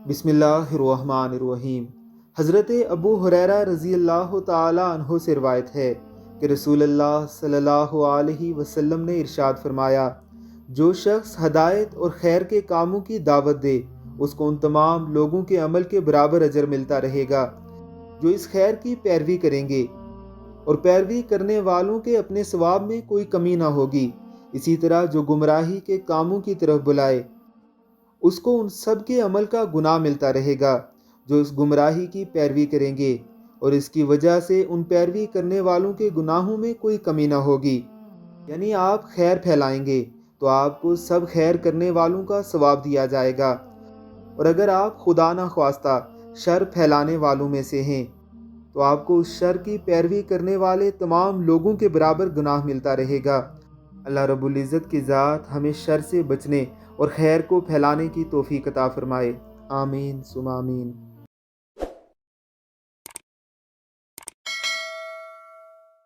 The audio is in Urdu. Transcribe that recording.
بسم اللہ الرحمن الرحیم۔ حضرت ابو ہریرہ رضی اللہ تعالی عنہ سے روایت ہے کہ رسول اللہ صلی اللہ علیہ وسلم نے ارشاد فرمایا، جو شخص ہدایت اور خیر کے کاموں کی دعوت دے اس کو ان تمام لوگوں کے عمل کے برابر اجر ملتا رہے گا جو اس خیر کی پیروی کریں گے، اور پیروی کرنے والوں کے اپنے ثواب میں کوئی کمی نہ ہوگی۔ اسی طرح جو گمراہی کے کاموں کی طرف بلائے اس کو ان سب کے عمل کا گناہ ملتا رہے گا جو اس گمراہی کی پیروی کریں گے، اور اس کی وجہ سے ان پیروی کرنے والوں کے گناہوں میں کوئی کمی نہ ہوگی۔ یعنی آپ خیر پھیلائیں گے تو آپ کو سب خیر کرنے والوں کا ثواب دیا جائے گا، اور اگر آپ خدا نہ خواستہ شر پھیلانے والوں میں سے ہیں تو آپ کو اس شر کی پیروی کرنے والے تمام لوگوں کے برابر گناہ ملتا رہے گا۔ اللہ رب العزت کی ذات ہمیں شر سے بچنے اور خیر کو پھیلانے کی توفیق عطا فرمائے۔ آمین ثم آمین۔